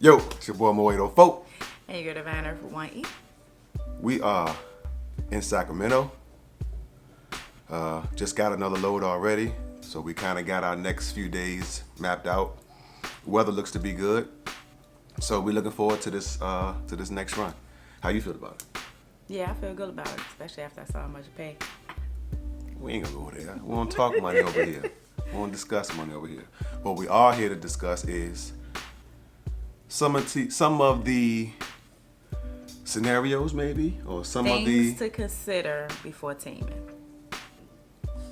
Yo, it's your boy Mo 804. And you're the Vanner for 1E. We are in Sacramento. Just got another load already, so we kind of got our next few days mapped out. Weather looks to be good, so we're looking forward to this next run. How you feel about it? Yeah, I feel good about it, especially after I saw how much you pay. We ain't gonna go there. We won't talk money over here. We won't discuss money over here. What we are here to discuss is some of the scenarios, maybe, or some Things of the to consider before teaming.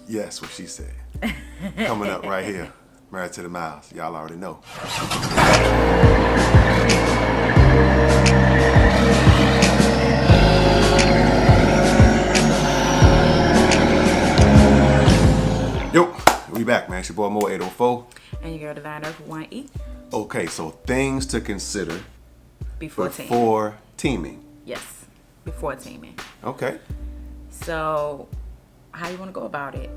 Yes, what she said. Coming up right here, Married to the Miles. Y'all already know. Yo, we back, man. It's your boy Mo 804. And you're the Vanner for 1E. Okay, so things to consider Before teaming. Yes, before teaming. Okay. So, how you want to go about it?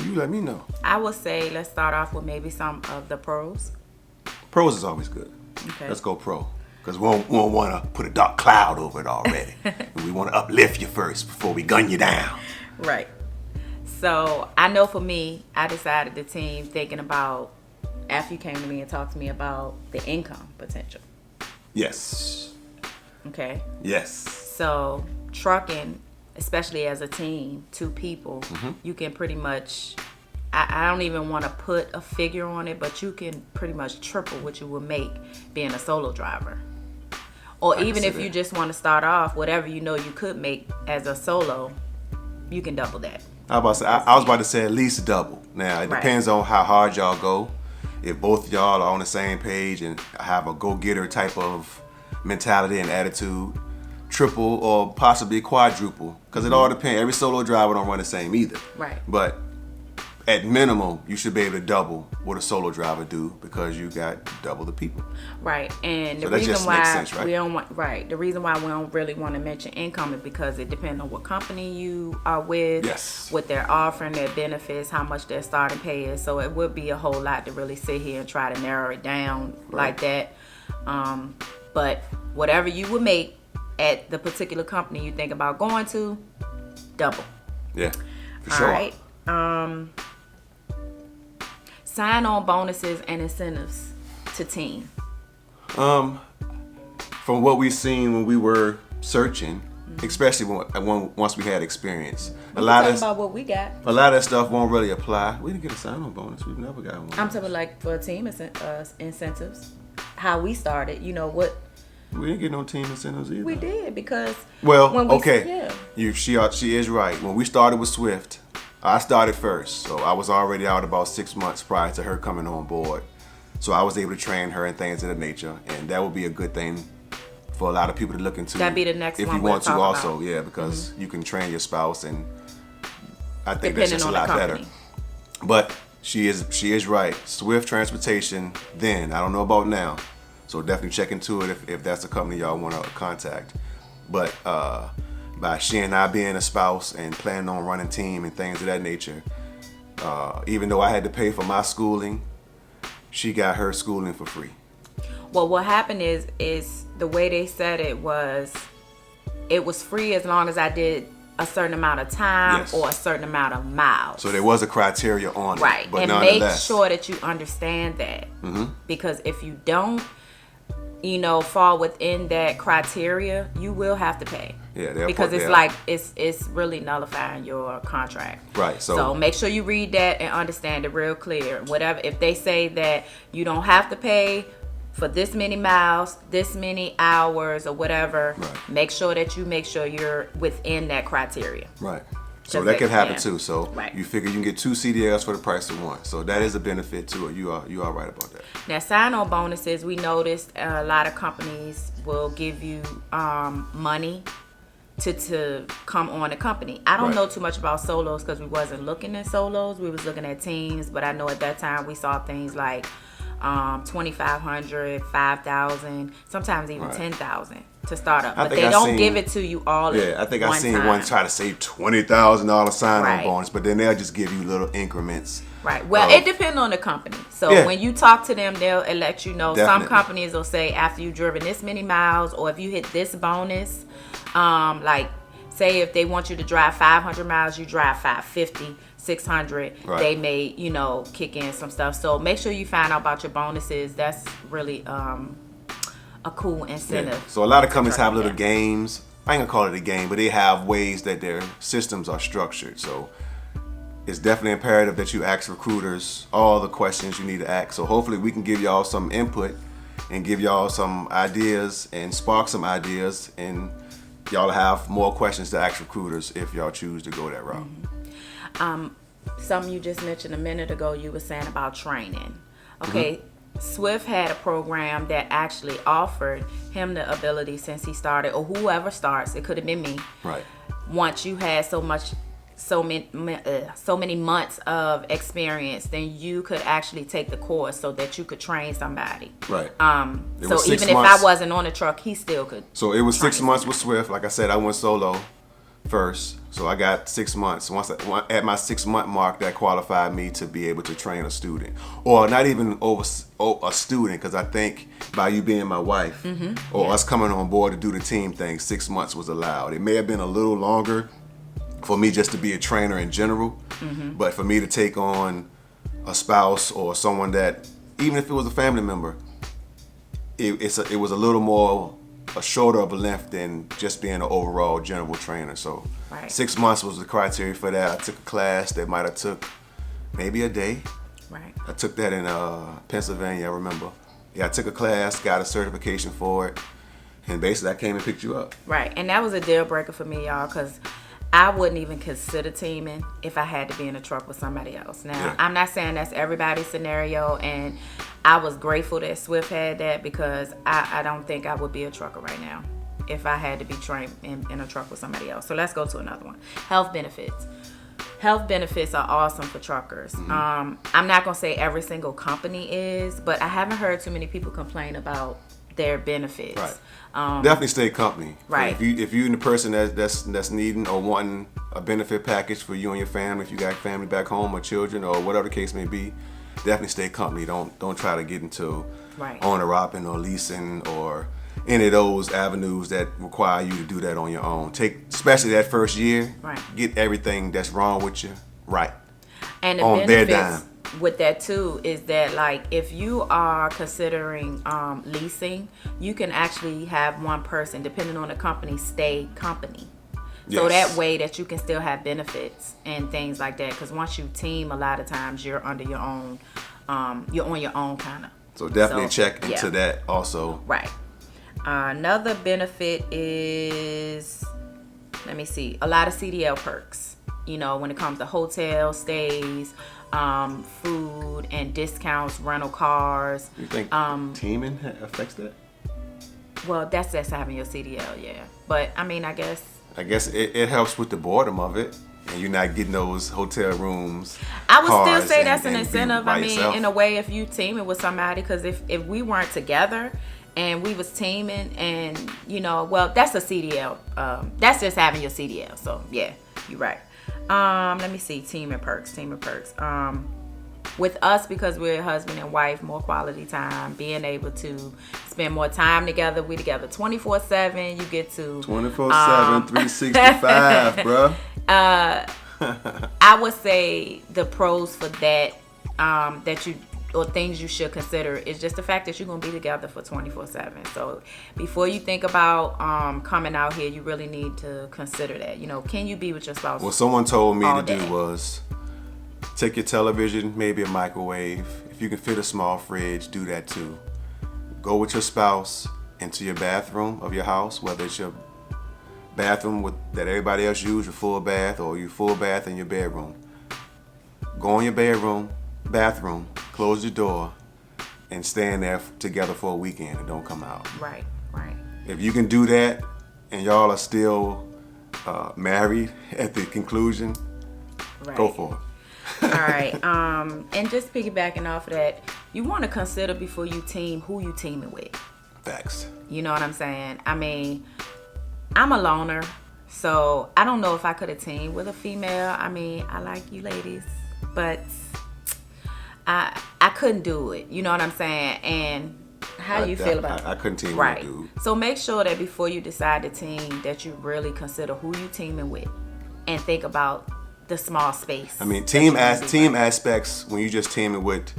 You let me know. I would say let's start off with maybe some of the pros. Pros is always good. Okay. Let's go pro. Because we don't want to put a dark cloud over it already. We want to uplift you first before we gun you down. Right. So, I know for me, I decided the team thinking about, after you came to me and talked to me about the income potential. Yes. Okay. Yes. So trucking, especially as a team, 2 people, you can pretty much, I don't even want to put a figure on it, but you can pretty much triple what you would make being a solo driver. Or even if you just want to start off, whatever you know you could make as a solo, you can double that. I was about to say at least double. Now, it depends on how hard y'all go. If both y'all are on the same page and have a go-getter type of mentality and attitude, triple or possibly quadruple, because it all depends. Every solo driver don't run the same either. Right. But at minimum, you should be able to double what a solo driver do because you got double the people. Right. And So the that reason just why makes sense, right? we don't want the reason why we don't really want to mention income is because it depends on what company you are with, Yes. what they're offering, their benefits, how much their starting pay is. So it would be a whole lot to really sit here and try to narrow it down like that. But whatever you would make at the particular company you think about going to, double. Yeah, for sure. All right. Sign-on bonuses and incentives to team. From what we've seen when we were searching, especially once we had experience, a lot of that stuff won't really apply. We didn't get a sign-on bonus. We've never got one. I'm talking like for team incentives. How we started, you know what? We didn't get no team incentives either. We did because she is right. When we started with Swift, I started first, so I was already out about 6 months prior to her coming on board. So I was able to train her and things of that nature, and that would be a good thing for a lot of people to look into. That'd be the next if one you we'll want to talk also, about. yeah, because you can train your spouse, and I think Depending that's just a on lot the better. company. But she is right. Swift Transportation, then I don't know about now, so definitely check into it if that's a company y'all want to contact. But by she and I being a spouse and planning on running team and things of that nature, even though I had to pay for my schooling, she got her schooling for free. Well, what happened is the way they said it was free as long as I did a certain amount of time or a certain amount of miles. So there was a criteria on it. Right. But and make sure that you understand that. Because if you don't, fall within that criteria, you will have to pay. Yeah, because it's really nullifying your contract. Right. So make sure you read that and understand it real clear. Whatever, if they say that you don't have to pay for this many miles, this many hours, or whatever, make sure you're within that criteria. Right. So that can happen too. So Right. you figure you can get 2 CDLs for the price of 1. So that is a benefit to it. You are right about that. Now, sign-on bonuses, we noticed a lot of companies will give you money to come on the company. I don't know too much about solos because we wasn't looking at solos. We was looking at teams, but I know at that time we saw things like $2,500, $5,000, sometimes even $10,000. to start up. I But think they I don't seen- give it to you all Yeah, I think I seen time. one try to say $20,000 sign-on Right. bonus, but then they'll just give you little increments. Right. Well, of- it depends on the company. So Yeah. when you talk to them, they'll let you know. Some Definitely. companies will say after you've driven this many miles, or if you hit this bonus, like say if they want you to drive 500 miles, you drive 550, 600. Right. They may, kick in some stuff. So make sure you find out about your bonuses. That's really a cool incentive. Yeah. So a lot of companies have little Yeah. games. I ain't gonna call it a game, but they have ways that their systems are structured. So it's definitely imperative that you ask recruiters all the questions you need to ask. So hopefully we can give y'all some input and give y'all some ideas and spark some ideas, and y'all have more questions to ask recruiters if y'all choose to go that route. Something you just mentioned a minute ago, you were saying about training. Okay, Swift had a program that actually offered him the ability, since he started, or whoever starts, it could have been me. Right. Once you had so many months of experience, then you could actually take the course so that you could train somebody. Right. It So was 6 even if months. I wasn't on the truck, he still could. So it was train 6 months with Swift. Like I said, I went solo first. So I got 6 months. At my 6-month mark, that qualified me to be able to train a student. Or not even a student, because I think by you being my wife or us coming on board to do the team thing, 6 months was allowed. It may have been a little longer for me just to be a trainer in general, but for me to take on a spouse or someone that, even if it was a family member, it was a little more, a shorter of a length than just being an overall general trainer. So Right. 6 months was the criteria for that. I took a class that might have took maybe a day. Right. I took that in Pennsylvania, I remember. Yeah, I took a class, got a certification for it, and basically I came and picked you up. Right. And that was a deal breaker for me, y'all, because I wouldn't even consider teaming if I had to be in a truck with somebody else. Now, Yeah. I'm not saying that's everybody's scenario, and I was grateful that Swift had that, because I don't think I would be a trucker right now if I had to be trained in a truck with somebody else. So let's go to another one. Health benefits. Health benefits are awesome for truckers. I'm not going to say every single company is, but I haven't heard too many people complain about their benefits. Right. Definitely stay company. Right. If you're the person that's needing or wanting a benefit package for you and your family, if you got family back home or children or whatever the case may be, definitely stay company. Don't try to get into Right. owner-opping or leasing or any of those avenues that require you to do that on your own. Especially that first year, Right. get everything that's wrong with you right. And the On their benefits dime. with that too is that, like, if you are considering leasing, you can actually have one person, depending on the company, stay company. So Yes. that way that you can still have benefits and things like that. Because once you team, a lot of times you're under your own, you're on your own kind of. So definitely So, check into yeah. that also. Right. Another benefit is, let me see, a lot of CDL perks. When it comes to hotel stays, food and discounts, rental cars. You think teaming affects that? Well, that's having your CDL, yeah. But I mean, I guess it helps with the boredom of it, and you're not getting those hotel rooms. I would still cars, say that's and an be incentive. by I mean, yourself. in a way, if you teaming with somebody, because if we weren't together and we was teaming, and well, that's a CDL. That's just having your CDL. So yeah, you're right. Let me see, team and perks. With us, because we're husband and wife, more quality time, being able to spend more time together. We together 24/7. You get to 24/7, 365, bruh. I would say the pros for that, or things you should consider, is just the fact that you're going to be together for 24/7. So before you think about coming out here, you really need to consider that. Can you be with your spouse? What someone told me all to do day? was take your television, maybe a microwave. If you can fit a small fridge, do that too. Go with your spouse into your bathroom of your house, whether it's your bathroom that everybody else use, your full bath, or your full bath in your bedroom. Go in your bathroom, close your door, and stay in there together for a weekend and don't come out. Right. If you can do that and y'all are still married at the conclusion, Right. go for it. All right. And just piggybacking off of that, you want to consider before you team who you teaming with. Facts. You know what I'm saying? I mean, I'm a loner, so I don't know if I could have teamed with a female. I mean, I like you ladies, but I couldn't do it. You know what I'm saying? And how do you feel about it? I couldn't team Right. with a dude. So make sure that before you decide to team, that you really consider who you teaming with, and think about the small space. I mean, team aspects, when you just teaming with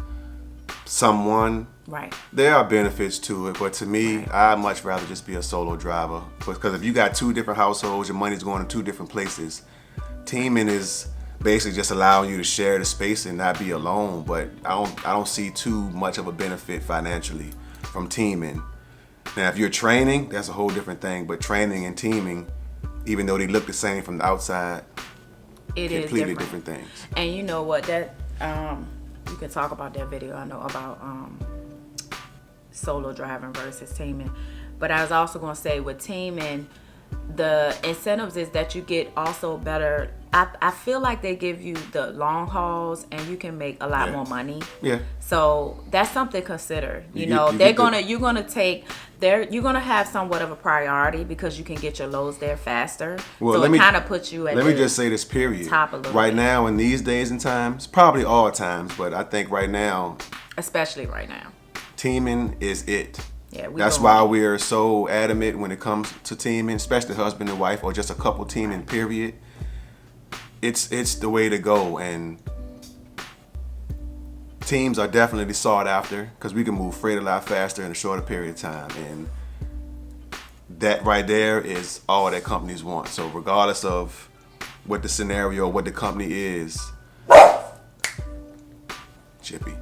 someone, right? there are benefits to it, but to me, I'd much rather just be a solo driver. Because if you got two different households, your money's going to two different places. Teaming is basically just allowing you to share the space and not be alone. But I don't see too much of a benefit financially from teaming. Now, if you're training, that's a whole different thing. But training and teaming, even though they look the same from the outside, It is completely different things. And you know what? That you can talk about that video I know about solo driving versus teaming. But I was also going to say with teaming, the incentives is that you get also better. I feel like they give you the long hauls and you can make a lot more money. Yeah. So that's something to consider. You're gonna have somewhat of a priority because you can get your loads there faster. Well, so it kind of puts you at let me just say this, period. Top a little right bit. now in these days and times, probably all times, but I think right now, especially right now. teaming is it. Yeah, that's why we're so adamant when it comes to teaming, especially husband and wife or just a couple teaming, period. It's the way to go, and teams are definitely sought after because we can move freight a lot faster in a shorter period of time, and that right there is all that companies want. So regardless of what the scenario, what the company is, Chippy,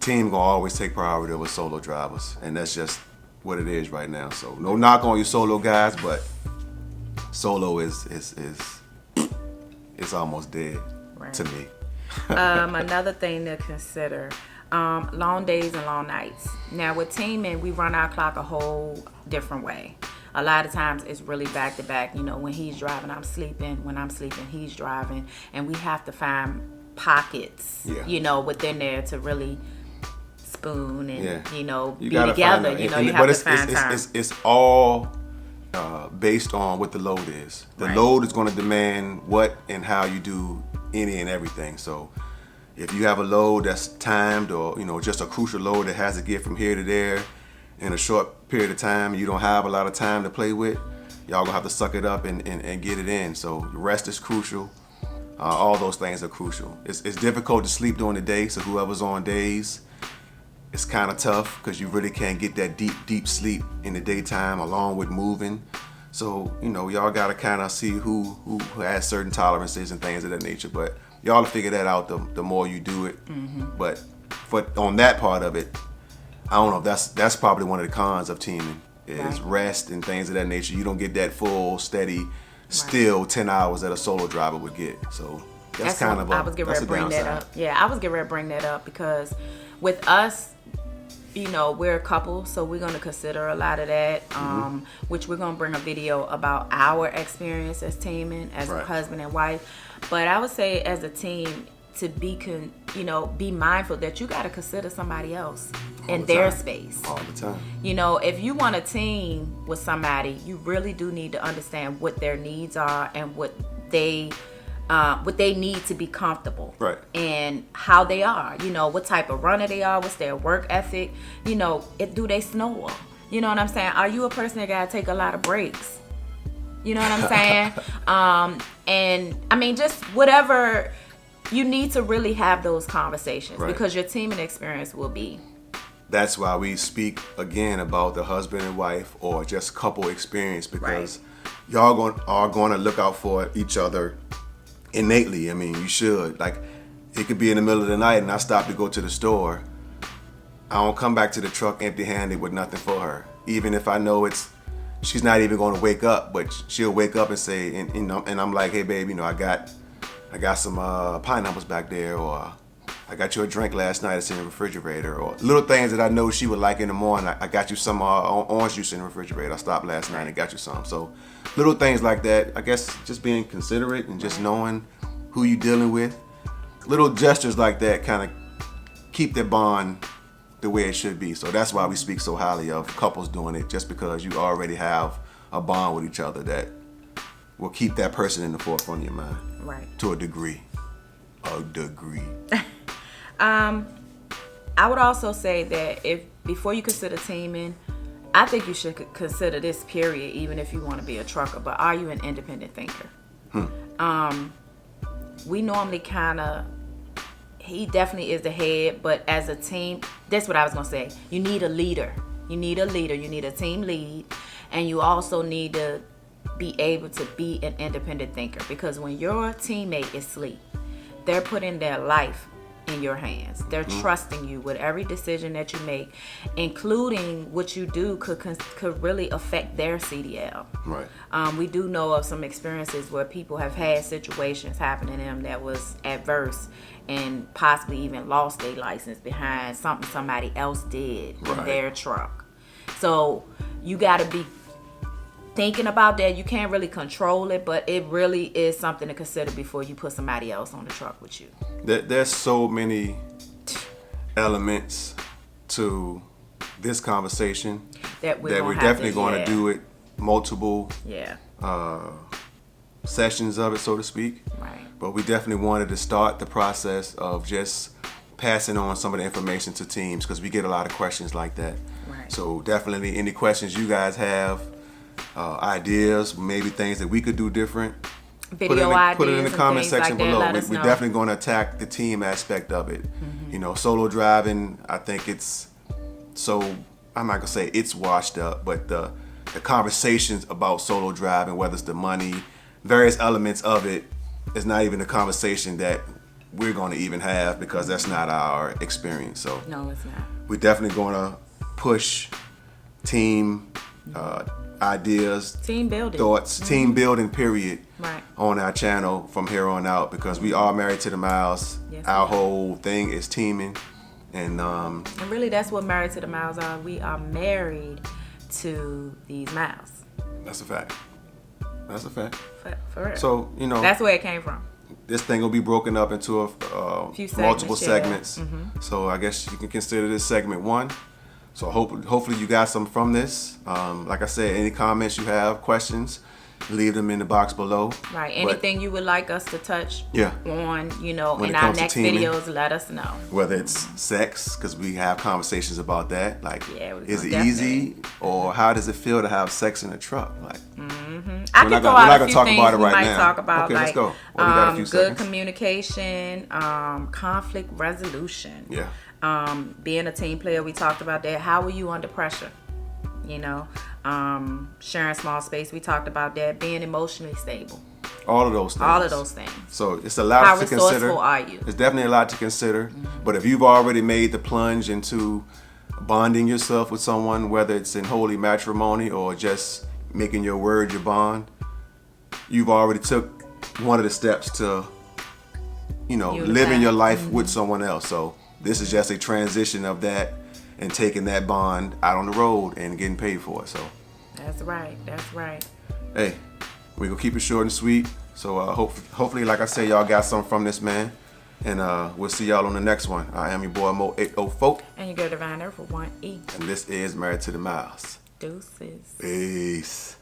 team gonna always take priority over solo drivers, and that's just what it is right now. So no knock on you solo guys, but solo is it's almost dead to me. Another thing to consider, long days and long nights. Now with teaming, we run our clock a whole different way. A lot of times it's really back to back. You know, when he's driving, I'm sleeping. When I'm sleeping, he's driving. And we have to find pockets, you know, within there to really spoon and, you know, be together. You know, you have to find time. It's all based on what the load is. The load is going to demand what and how you do any and everything. So if you have a load that's timed, or you know, just a crucial load that has to get from here to there in a short period of time, you don't have a lot of time to play with, y'all gonna have to suck it up and get it in. So rest is crucial. All those things are crucial. It's difficult to sleep during the day, so whoever's on days, it's kind of tough because you really can't get that deep sleep in the daytime along with moving. So, you know, y'all got to kind of see who has certain tolerances and things of that nature. But y'all will figure that out the more you do it. Mm-hmm. But on that part of it, I don't know. That's probably one of the cons of teaming is rest and things of that nature. You don't get that full, steady, still 10 hours that a solo driver would get. So that's kind of I was getting ready to bring that up. Yeah, I was getting ready to bring that up because with us, you know, we're a couple, so we're going to consider a lot of that, which we're going to bring a video about our experience as teaming, as a husband and wife. But I would say as a team, to be mindful that you got to consider somebody else in their space. All the time. You know, if you want a team with somebody, you really do need to understand what their needs are and what they need to be comfortable, and how they are, you know, what type of runner they are, what's their work ethic, you know, do they snore, you know what I'm saying? Are you a person that gotta take a lot of breaks? You know what I'm saying? And I mean, just whatever, you need to really have those conversations because your teaming experience will be. That's why we speak again about the husband and wife or just couple experience, because y'all are going to look out for each other innately. I mean, you should. Like, it could be in the middle of the night and I stop to go to the store. I don't come back to the truck empty-handed with nothing for her. Even if I know she's not even going to wake up, but she'll wake up and say, and I'm like, hey babe, you know, I got some pineapples back there, or I got you a drink last night, it's in the refrigerator, or little things that I know she would like in the morning. I got you some orange juice in the refrigerator. I stopped last night and got you some. So little things like that, I guess, just being considerate and just knowing who you're dealing with. Little gestures like that kind of keep their bond the way it should be. So that's why we speak so highly of couples doing it, just because you already have a bond with each other that will keep that person in the forefront of your mind. Right. To a degree. I would also say that if before you consider teaming, I think you should consider this period, even if you want to be a trucker. But are you an independent thinker? We normally he definitely is the head, but as a team, that's what I was going to say. You need a leader. You need a team lead, and you also need to be able to be an independent thinker, because when your teammate is asleep, they're putting their life in your hands. They're trusting you with every decision that you make, including what you do could really affect their CDL. Right. We do know of some experiences where people have had situations happen to them that was adverse and possibly even lost their license behind something somebody else did in their truck. So you got to be thinking about that. You can't really control it, but it really is something to consider before you put somebody else on the truck with you. There's so many elements to this conversation that we're definitely going to do it multiple sessions of it, so to speak. Right. But we definitely wanted to start the process of just passing on some of the information to teams, because we get a lot of questions like that. Right. So definitely any questions you guys have, ideas, maybe things that we could do different, ideas, put it in the comment section like below. We're definitely going to attack the team aspect of it. You know, solo driving, I think it's so, I'm not going to say it's washed up, but the conversations about solo driving, whether it's the money, various elements of it, is not even a conversation that we're going to even have, because that's not our experience. So no, it's not. We're definitely going to push team ideas, team building, thoughts, team building, period, right, on our channel from here on out, because we are married to the miles. Yes, our whole thing is teaming, and really that's what Married to the Miles are. We are married to these miles. That's a fact. That's a fact. For real. So, you know, that's where it came from. This thing will be broken up into multiple segments. So I guess you can consider this segment 1. So hopefully you got some from this. Like I said, any comments you have, questions, leave them in the box below. Right. Anything you would like us to touch on, you know, when in our next videos, let us know. Whether it's sex, because we have conversations about that. Like, is it definitely easy, or how does it feel to have sex in a truck? Like, I can throw out a few talk things about it we right might now. talk about. Okay, like, let's go. Well, we got a few good seconds. Communication, conflict resolution. Yeah. Being a team player, we talked about that. How are you under pressure? You know, sharing small space, we talked about that. Being emotionally stable. All of those things. So it's a lot to consider. How resourceful are you? It's definitely a lot to consider. But if you've already made the plunge into bonding yourself with someone, whether it's in holy matrimony or just making your word your bond, you've already took one of the steps to, you know, living your life with someone else. So this is just a transition of that and taking that bond out on the road and getting paid for it. So that's right. Hey, we're gonna keep it short and sweet. So hopefully, like I say, y'all got something from this, man. And we'll see y'all on the next one. I am your boy Mo 80 Folk. And your girl Divine Earth for 1E. And this is Married to the Miles. Deuces. Peace.